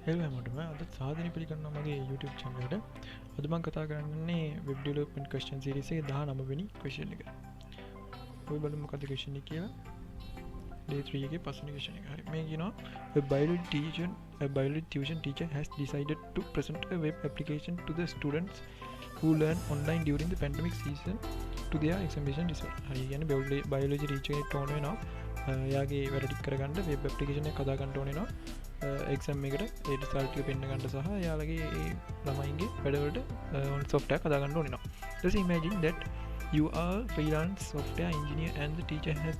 හෙල්ව හැමෝටම අද සාධනය පිළිගන්නවා මගේ YouTube channel එකට. අද මම කතා කරන්නේ web development question series එකේ 19 වෙනි question එක. ඔය බලමු මොකද question එක කියලා. day 3 එකේ පස්වෙනි question එක. හරි. මේ කියනවා a biology tuition teacher has decided to present a web application to the students who learn online during the pandemic season to their examination result. හරි. කියන්නේ biology teacher කෙනෙක් ඕන වෙනවා. එයාගේ වැඩ ටික කරගන්න web application එකක් හදා ගන්න ඕන වෙනවා. එක්සම් එකට ඒ රිසල්ට් එක පෙන්න ගන්න සහ එයාලගේ ඒ ළමයින්ගේ වැඩවලට software හදා ගන්න ඕනේ නවා. Just imagine that you are freelance software engineer and the teacher has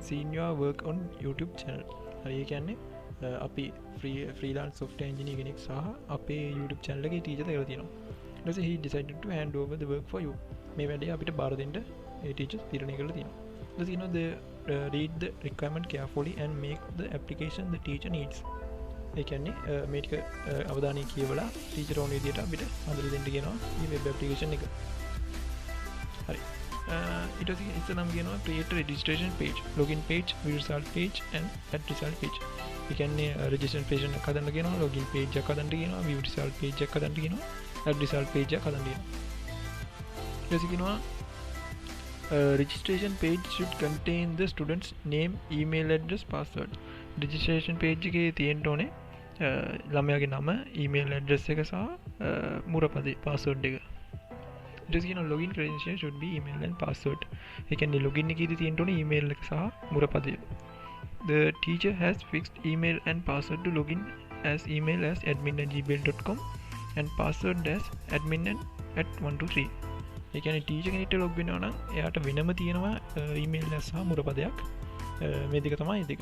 seen your work on YouTube channel. හරි. ඒ කියන්නේ අපි freelance software engineer කෙනෙක් සහ අපේ YouTube channel එකේ teacher කරලා තියෙනවා. ඊට පස්සේ he decided to hand over the work for you. මේ වැඩේ අපිට බාර දෙන්න ඒ teacher තීරණය කරලා තියෙනවා. Just read the requirement carefully and make the application the teacher needs. ඒ කියන්නේ මේ ටික අවධානයෙන් කියවලා ටීචර් ඕන විදිහට අපිට හදලා දෙන්න කියනවා මේ වෙබ් ඇප්ලිකේෂන් එක. හරි. ඊට පස්සේ ඉස්සෙල්ලාම කියනවා create a registration page, login page, view result page and add result page. ඒ කියන්නේ registration page එකක් හදන්න කියනවා, login page එකක් හදන්න කියනවා, view result page එකක් හදන්න කියනවා, add result page එකක් හදන්න කියනවා. ඊට පස්සේ කියනවා registration page should contain the student's name, email address, password. registration page එකේ තියෙන්න ඕනේ ළමයාගේ නම, email address එක සහ මුරපදේ password එක. ඊට පස්සේ කියනවා login credential should be email and password. ඒ කියන්නේ login එකේදී තියෙන්න ඕනේ email එක සහ මුරපදේ. The teacher has fixed email and password to login as email as admin@gmail.com and password as admin@123. ඒ කියන්නේ ටීචර් කෙනෙක්ට ලොග් වෙනවා නම් එයාට වෙනම තියෙනවා ඊමේල් එක සහ මුරපදයක්. මේ දෙක තමයි දෙක.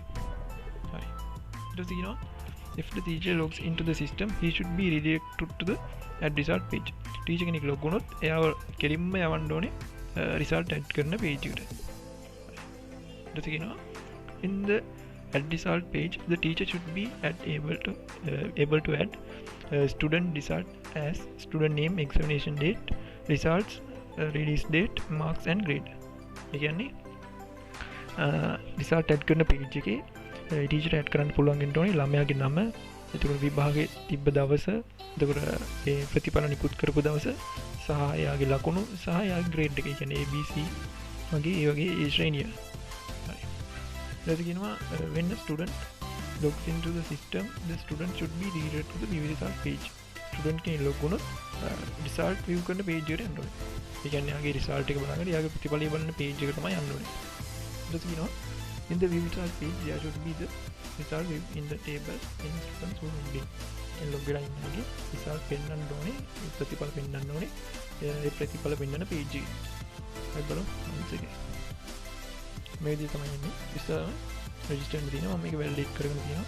හරි. ඊට පස්සේ කියනවා if the teacher logs into the system he should be redirected to the add result page. Teacher කෙනෙක් ලොග් වුණොත් එයාව කෙලින්ම යවන්න ඕනේ result add කරන page එකට. ඊට පස්සේ කියනවා in the add result page the teacher should be able to add student result as student name, examination date, results, release date, marks and grade. ඒ කියන්නේ result add කරන page එකේ teacher add කරන්න පුළුවන් වෙන්න ඕනේ ළමයාගේ නම, එතකොට විභාගයේ තිබ්බ දවස, එතකොට ඒ ප්‍රතිඵල නිකුත් කරපු දවස සහ එයාගේ ලකුණු සහ එයාගේ grade එක. ඒ කියන්නේ ABC වගේ ඒ වගේ ඒ ශ්‍රේණිය. හරි. ඊට කියනවා when the student logs into the system the student should be redirected to the view result page. student කෙනෙක් log වුණොත් result view කරන page එකට යන්න ඕනේ. ඒ කියන්නේ යාගේ result එක බලන්න යාගේ ප්‍රතිඵලය බලන page එක තමයි යන්න ඕනේ. ඊට පස්සේ කියනවා in the view result page there should be the result view in the table in students who log in. A log වෙලා ඉන්නගේ result පෙන්වන්න ඕනේ, ප්‍රතිඵල පෙන්වන්න ඕනේ. ඒ ප්‍රතිඵල පෙන්වන page එක. හරි බලමු once again. මේ විදිහ තමයි එන්නේ. ඉස්සර register එකේ තියෙනවා මම මේක validate කරගෙන තියෙනවා.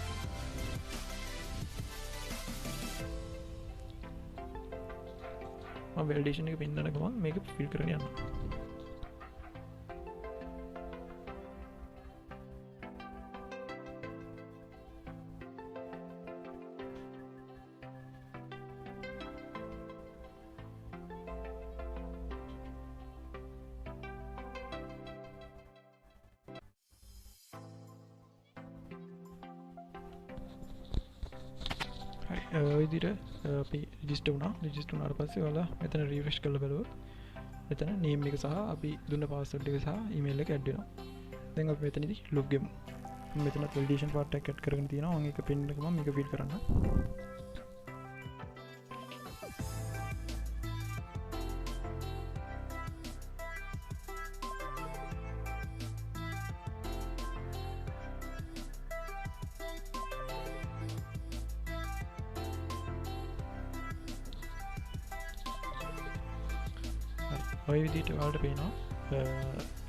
validation එක පෙන්නන ගමන් මේක fill කරගෙන යනවා. හරි. ඔය විදිහට අපි register වුණාට පස්සේ ඔයාලා මෙතන refresh කරලා බලුවොත් මෙතන name එක සහ අපි දුන්න password එක සහ email එක add වෙනවා. දැන් අපි මෙතනදී log වෙමු. මෙතන validation part එක add කරගෙන තියෙනවා. මම ඒක pin එක මේක fill කරන්න. ඔය විදිහට ඔයාලට පේනවා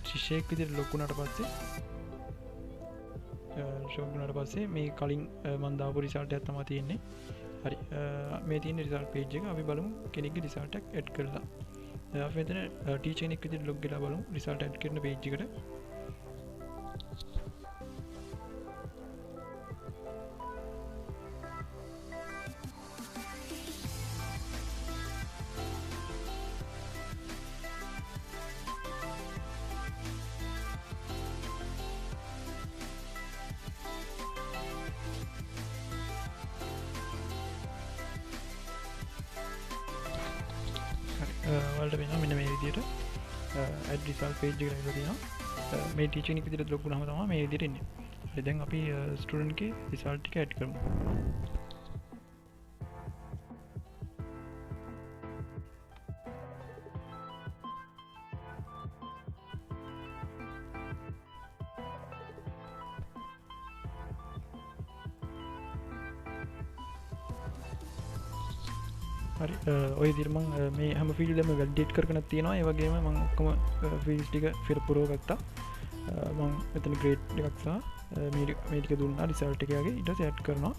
ශිෂ්‍යයෙක් විදිහට ලොග් වුණාට පස්සේ මේ කලින් මම දාපු රිසල්ට් එකක් තමයි තියෙන්නේ. හරි. මේ තියෙන රිසල්ට් page එක අපි බලමු කෙනෙක්ගේ රිසල්ට් එක ඇඩ් කරලා. අපි මෙතන ටීචර් කෙනෙක් විදිහට ලොග් වෙලා බලමු රිසල්ට් ඇඩ් කරන page එකට. වලට වෙනවා මෙන්න මේ විදිහට add result page එකට ඇවිල්ලා තියෙනවා. මේ teaching එක විදිහට log වුණාම තමයි මේ විදිහට එන්නේ. හරි දැන් අපි student ගේ result ටික add කරමු. හරි ඔය විදිහට මම මේ හැම ෆීල්ඩ් එකම වැලිඩේට් කරගෙන තියෙනවා. ඒ වගේම මම ඔක්කොම ෆීල්ඩ්ස් ටික පුරව ගත්තා. මම මෙතන ග්‍රේඩ් එකක් සහ මේ ටික දුන්නා රිසල්ට් එකේ. ඊට පස්සේ ඇඩ් කරනවා.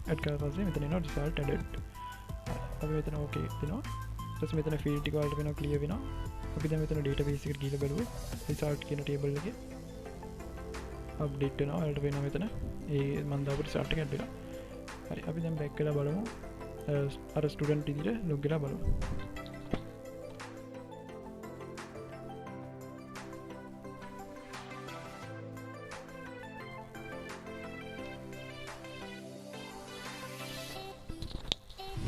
ඇඩ් කරලා පස්සේ මෙතන එනවා රිසල්ට් ඇඩඩ්. අපි මෙතන ඕකේ දෙනවා. ඊට පස්සේ මෙතන ෆීල්ඩ් ටික වලට වෙනවා ක්ලියර් වෙනවා. අපි දැන් මෙතන ඩේටාබේස් එකට ගිහලා බලුවොත් රිසල්ට් කියන ටේබල් එකේ අප්ඩේට් වෙනවා. වලට වෙනවා මෙතන ඒ මම දාපු රිසල්ට් එක ඇඩ් වෙනවා. හරි අපි දැන් බෑක් කරලා බලමු. අර ස්ටුඩන්ට් විදිහට ලොග් වෙලා බලමු.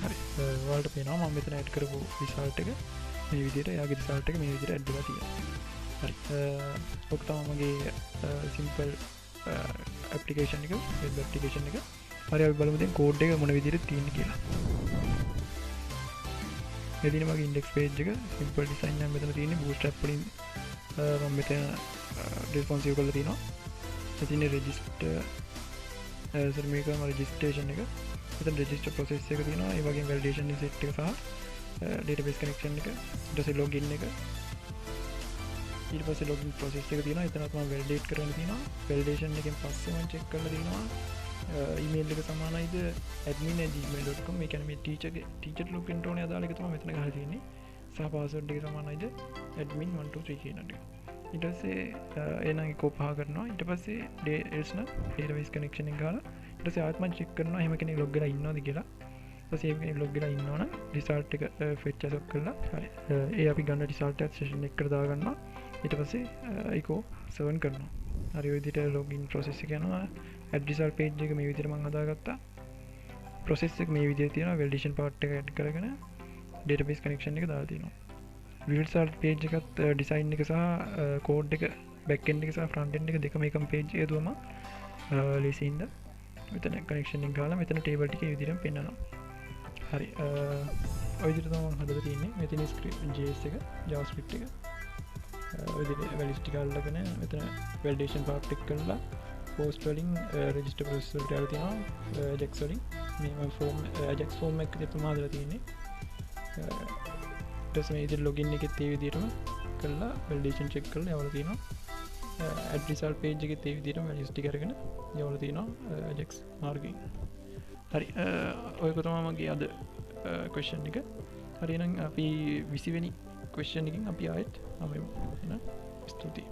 හරි ඔයාලට පේනවා මම මෙතන ඇඩ් කරපු රිසල්ට් එක මේ විදිහට එයාගේ රිසල්ට් එක මේ විදිහට ඇඩ් වෙලා තියෙනවා. හරි ඔක තමයි මගේ සිම්පල් ඇප්ලිකේෂන් එක වෙබ් ඇප්ලිකේෂන් එක. හරි අපි බලමු දැන් කෝඩ් එක මොන විදිහට තියෙන්නේ කියලා. මෙතන මගේ ඉන්ඩෙක්ස් පේජ් එක සිම්පල් ඩිසයින් එක මෙතන තියෙන්නේ බූට්ස්ට්‍රැප් වලින් මම මෙතන රිස්පොන්සිව් කරලා තියෙනවා. මෙතන රෙජිස්ටර් මේක මම රෙජිස්ට්‍රේෂන් එක මෙතන රෙජිස්ටර් ප්‍රොසෙස් එක තියෙනවා. ඒ වගේම වැලිඩේෂන් සෙට් එක සහ ඩේටාබේස් කනෙක්ෂන් එක ඊට පස්සේ ලොගින් එක ඊට පස්සේ ලොගින් ප්‍රොසෙස් එක තියෙනවා. එතනත් මම වැලිඩේට් කරන්න තියෙනවා. වැලිඩේෂන් එකෙන් පස්සේ මම චෙක් කරලා තියෙනවා ඊමේල් එක සමානයිද admin@gmail.com. මේ කියන්නේ මේ ටීචර් ලොගින් ඕනේ අදාළ එක තමයි මෙතන ගහලා තියෙන්නේ. සහ පාස්වර්ඩ් එක සමානයිද admin123 කියන එක. ඊට පස්සේ එනං එක පහ කරනවා. ඊට පස්සේ else නම් database connection එක ගහලා ඊට පස්සේ ආයෙත් මම චෙක් කරනවා එහෙම කෙනෙක් ලොග් වෙලා ඉන්නවද කියලා. ඊට පස්සේ ඒ කෙනෙක් ලොග් වෙලා ඉන්නවනම් result එක fetch as කරලා හරි ඒ අපි ගන්න result එක session එකකට දාගන්නවා. ඊට පස්සේ echo serve කරනවා. හරි ඔය විදිහට login process එක යනවා. add result page එක මේ විදිහට මම හදාගත්තා. process එක මේ විදිහට තියෙනවා. validation part එක add කරගෙන database connection එක දාලා තියෙනවා. view result page එකත් design එක සහ code එක back end එක සහ front end එක දෙකම එකම page එකේ දුවම ලේසියින්ද මෙතන connection එක ගාලා මෙතන table ටික මේ විදිහටම පෙන්නනවා. හරි ඔය විදිහට තමයි මම හදලා තියෙන්නේ. මෙතන script JS එක javascript එක ඔය විදිහට values ටික අල්ලගෙන මෙතන validation part එක කරලා post වලින් register process වලට යාලා තියෙනවා. ajax වලින් මේ මම form ajax form එක දෙපම හදලා තියෙන්නේ. ඊට පස්සේ මේ විදිහට login එකෙත් ඒ විදිහටම කරලා validation check කරලා යවලා තියෙනවා. add result page එකෙත් ඒ විදිහටම values ටික අරගෙන යවලා තියෙනවා ajax මාර්ගයෙන්. හරි ඔයක තමයි මගේ අද question එක. හරි එහෙනම් අපි 20 වෙනි question එකකින් අපි ආයෙත් අමෙමු. එහෙනම් ස්තුතියි.